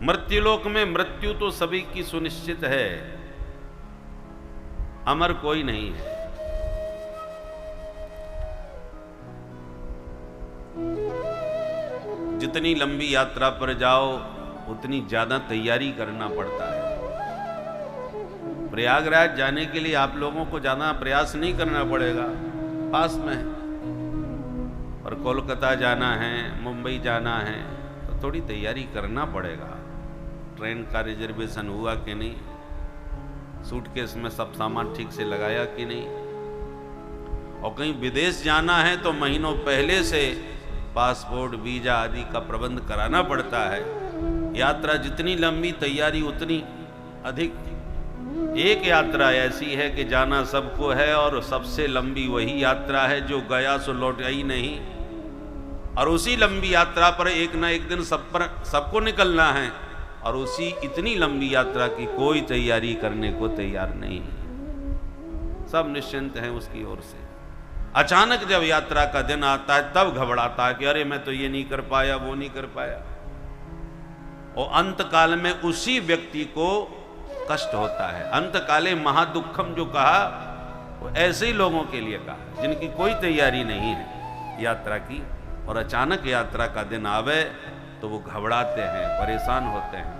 मृत्युलोक में मृत्यु तो सभी की सुनिश्चित है, अमर कोई नहीं है। जितनी लंबी यात्रा पर जाओ उतनी ज्यादा तैयारी करना पड़ता है। प्रयागराज जाने के लिए आप लोगों को ज्यादा प्रयास नहीं करना पड़ेगा, पास में है। और कोलकाता जाना है, मुंबई जाना है तो थोड़ी तैयारी करना पड़ेगा। ट्रेन का रिजर्वेशन हुआ कि नहीं, सूटकेस में सब सामान ठीक से लगाया कि नहीं। और कहीं विदेश जाना है तो महीनों पहले से पासपोर्ट, वीजा आदि का प्रबंध कराना पड़ता है। यात्रा जितनी लंबी, तैयारी उतनी अधिक। एक यात्रा ऐसी है कि जाना सबको है और सबसे लंबी वही यात्रा है जो गया सो लौटा ही नहीं। और उसी लंबी यात्रा पर एक ना एक दिन सबको निकलना है, और उसी इतनी लंबी यात्रा की कोई तैयारी करने को तैयार नहीं है। सब निश्चिंत हैं उसकी ओर से। अचानक जब यात्रा का दिन आता है तब घबराता है कि अरे मैं तो ये नहीं कर पाया, वो नहीं कर पाया। और अंत काल में उसी व्यक्ति को कष्ट होता है। अंत काले महादुखम जो कहा वो ऐसे ही लोगों के लिए कहा जिनकी कोई तैयारी नहीं है यात्रा की, और अचानक यात्रा का दिन आवे तो वो घबराते हैं, परेशान होते हैं।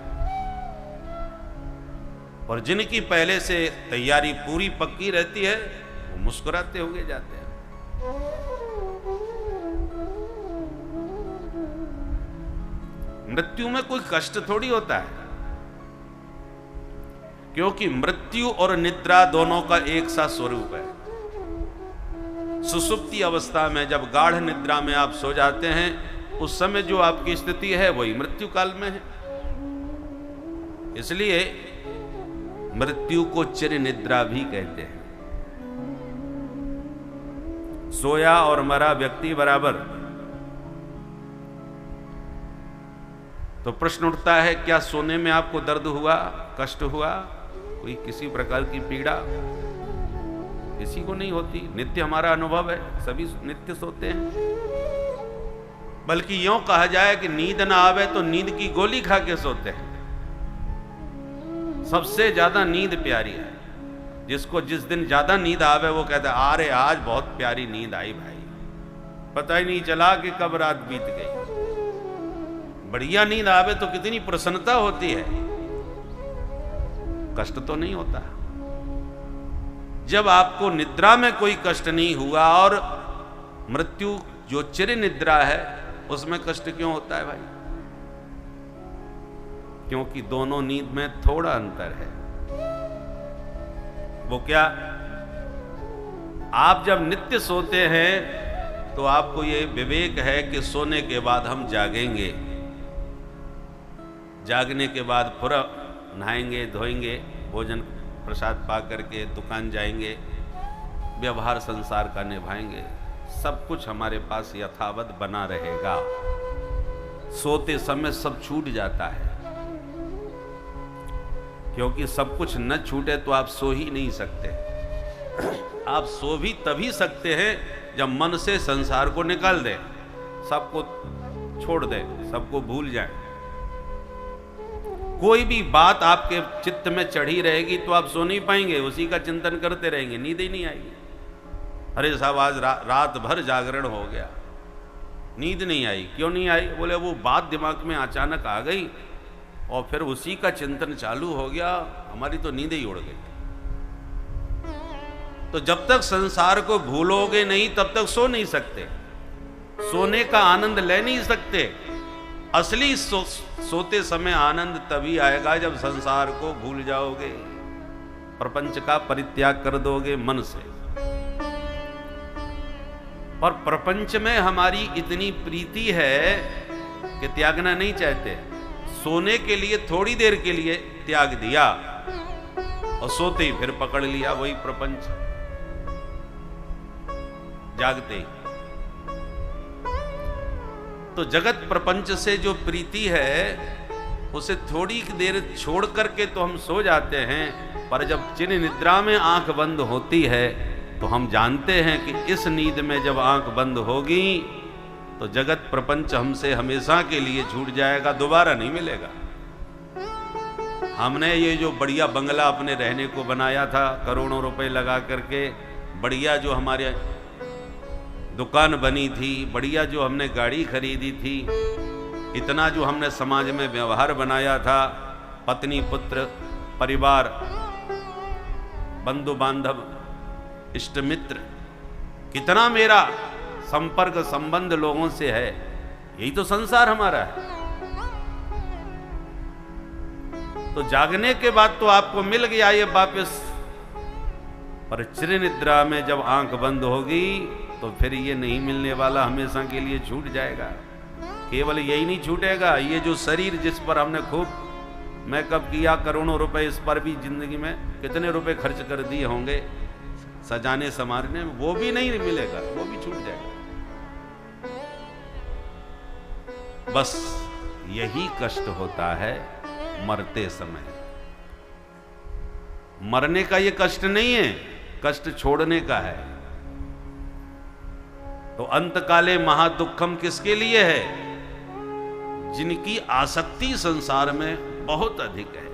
और जिनकी पहले से तैयारी पूरी पक्की रहती है वो मुस्कुराते हुए जाते हैं। मृत्यु में कोई कष्ट थोड़ी होता है, क्योंकि मृत्यु और निद्रा दोनों का एक सा स्वरूप है। सुसुप्ति अवस्था में जब गाढ़ निद्रा में आप सो जाते हैं, उस समय जो आपकी स्थिति है वही मृत्यु काल में है। इसलिए मृत्यु को चिर निद्रा भी कहते हैं। सोया और मरा व्यक्ति बराबर। तो प्रश्न उठता है, क्या सोने में आपको दर्द हुआ, कष्ट हुआ, कोई किसी प्रकार की पीड़ा? किसी को नहीं होती। नित्य हमारा अनुभव है, सभी नित्य सोते हैं। बल्कि यूं कहा जाए कि नींद ना आवे तो नींद की गोली खा के सोते हैं। सबसे ज्यादा नींद प्यारी है। जिसको जिस दिन ज्यादा नींद आवे वो कहता है अरे आज बहुत प्यारी नींद आई भाई, पता ही नहीं चला कि कब रात बीत गई। बढ़िया नींद आवे तो कितनी प्रसन्नता होती है, कष्ट तो नहीं होता। जब आपको निद्रा में कोई कष्ट नहीं हुआ और मृत्यु जो चिर निद्रा है उसमें कष्ट क्यों होता है भाई? क्योंकि दोनों नींद में थोड़ा अंतर है। वो क्या? आप जब नित्य सोते हैं तो आपको ये विवेक है कि सोने के बाद हम जागेंगे। जागने के बाद पूरा नहाएंगे, धोएंगे, भोजन प्रसाद पा करके दुकान जाएंगे, व्यवहार संसार का निभाएंगे। सब कुछ हमारे पास यथावत बना रहेगा। सोते समय सब छूट जाता है, क्योंकि सब कुछ न छूटे तो आप सो ही नहीं सकते। आप सो भी तभी सकते हैं जब मन से संसार को निकाल दें, सबको छोड़ दें, सबको भूल जाएं। कोई भी बात आपके चित्त में चढ़ी रहेगी तो आप सो नहीं पाएंगे, उसी का चिंतन करते रहेंगे, नींद ही नहीं आएगी। अरे साहब आज रात भर जागरण हो गया, नींद नहीं आई। क्यों नहीं आई? बोले वो बात दिमाग में अचानक आ गई और फिर उसी का चिंतन चालू हो गया, हमारी तो नींद ही उड़ गई। तो जब तक संसार को भूलोगे नहीं तब तक सो नहीं सकते, सोने का आनंद ले नहीं सकते। असली सोते समय आनंद तभी आएगा जब संसार को भूल जाओगे, प्रपंच का परित्याग कर दोगे मन से। और प्रपंच में हमारी इतनी प्रीति है कि त्यागना नहीं चाहते। सोने के लिए थोड़ी देर के लिए त्याग दिया और सोते ही फिर पकड़ लिया वही प्रपंच, जागते ही। तो जगत प्रपंच से जो प्रीति है उसे थोड़ी देर छोड़ करके तो हम सो जाते हैं, पर जब चिर निद्रा में आंख बंद होती है तो हम जानते हैं कि इस नींद में जब आंख बंद होगी तो जगत प्रपंच हमसे हमेशा के लिए छूट जाएगा, दोबारा नहीं मिलेगा। हमने ये जो बढ़िया बंगला अपने रहने को बनाया था, करोड़ों रुपए लगा करके, बढ़िया जो हमारे दुकान बनी थी, बढ़िया जो हमने गाड़ी खरीदी थी, इतना जो हमने समाज में व्यवहार बनाया था, पत्नी पुत्र परिवार बंधु बांधव इष्ट मित्र, कितना मेरा संपर्क संबंध लोगों से है, यही तो संसार हमारा है। तो जागने के बाद तो आपको मिल गया ये वापस, पर चिर निद्रा में जब आंख बंद होगी तो फिर ये नहीं मिलने वाला, हमेशा के लिए छूट जाएगा। केवल यही नहीं छूटेगा, ये जो शरीर जिस पर हमने खूब मेकअप किया, करोड़ों रुपए इस पर भी जिंदगी में कितने रुपए खर्च कर दिए होंगे सजाने संवारने में, वो भी नहीं मिलेगा, वो भी छूट जाएगा। बस यही कष्ट होता है मरते समय। मरने का ये कष्ट नहीं है, कष्ट छोड़ने का है। तो अंतकाले महादुखम किसके लिए है? जिनकी आसक्ति संसार में बहुत अधिक है।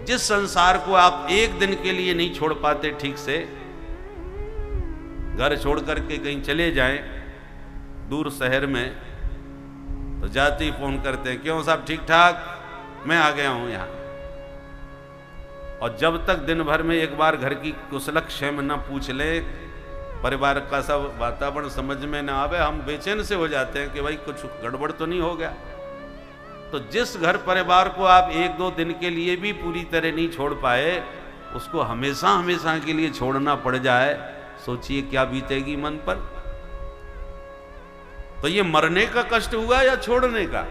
जिस संसार को आप एक दिन के लिए नहीं छोड़ पाते ठीक से, घर छोड़ करके कहीं चले जाएं दूर शहर में, तो जाते ही फोन करते हैं, क्यों साहब ठीक ठाक, मैं आ गया हूं यहां। और जब तक दिन भर में एक बार घर की कुशलक्षेम न पूछ ले, परिवार का सब वातावरण समझ में ना आवे, हम बेचैन से हो जाते हैं कि भाई कुछ गड़बड़ तो नहीं हो गया। तो जिस घर परिवार को आप एक दो दिन के लिए भी पूरी तरह नहीं छोड़ पाए, उसको हमेशा हमेशा के लिए छोड़ना पड़ जाए, सोचिए क्या बीतेगी मन पर। तो ये मरने का कष्ट हुआ या छोड़ने का?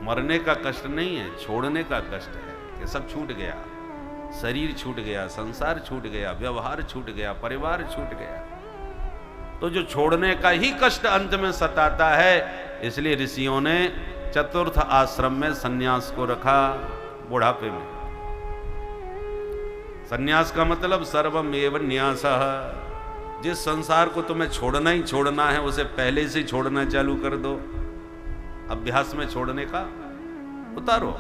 मरने का कष्ट नहीं है, छोड़ने का कष्ट है कि सब छूट गया, शरीर छूट गया, संसार छूट गया, व्यवहार छूट गया, परिवार छूट गया। तो जो छोड़ने का ही कष्ट अंत में सताता है, इसलिए ऋषियों ने चतुर्थ आश्रम में सन्यास को रखा, बुढ़ापे में। सन्यास का मतलब सर्वमेव न्यासः। जिस संसार को तुम्हें छोड़ना ही छोड़ना है, उसे पहले से छोड़ना चालू कर दो। अभ्यास में छोड़ने का उतारो।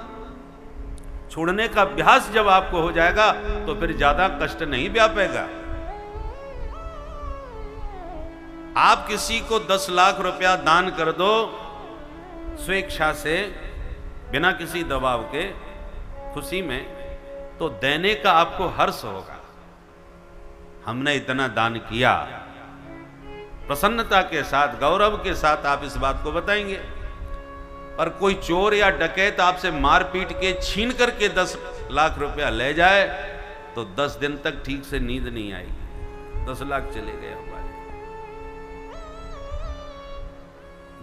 छोड़ने का अभ्यास जब आपको हो जाएगा तो फिर ज्यादा कष्ट नहीं व्यापेगा। आप किसी को 10 लाख रुपया दान कर दो स्वेच्छा से, बिना किसी दबाव के, खुशी में, तो देने का आपको हर्ष होगा। हमने इतना दान किया, प्रसन्नता के साथ, गौरव के साथ आप इस बात को बताएंगे। और कोई चोर या डकैत आपसे मार पीट के छीन करके 10 लाख रुपया ले जाए तो 10 दिन तक ठीक से नींद नहीं आएगी। 10 लाख चले गए हमारे।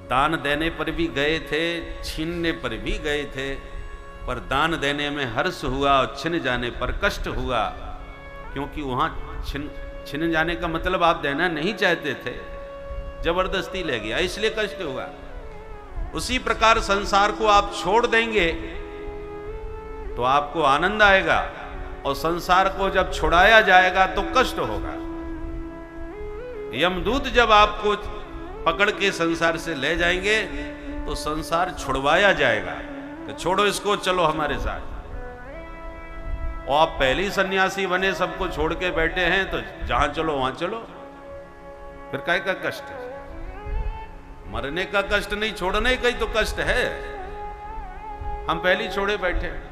दान देने पर भी गए थे, छीनने पर भी गए थे, पर दान देने में हर्ष हुआ और छिन जाने पर कष्ट हुआ, क्योंकि वहां छिन जाने का मतलब आप देना नहीं चाहते थे, जबरदस्ती ले गया, इसलिए कष्ट हुआ। उसी प्रकार संसार को आप छोड़ देंगे तो आपको आनंद आएगा, और संसार को जब छुड़ाया जाएगा तो कष्ट होगा। यमदूत जब आपको पकड़ के संसार से ले जाएंगे तो संसार छुड़वाया जाएगा कि छोड़ो इसको, चलो हमारे साथ। और आप पहले ही सन्यासी बने, सबको छोड़ के बैठे हैं, तो जहां चलो वहां चलो, फिर काय का कष्ट है? मरने का कष्ट नहीं, छोड़ने का ही तो कष्ट है। हम पहले ही छोड़े बैठे हैं।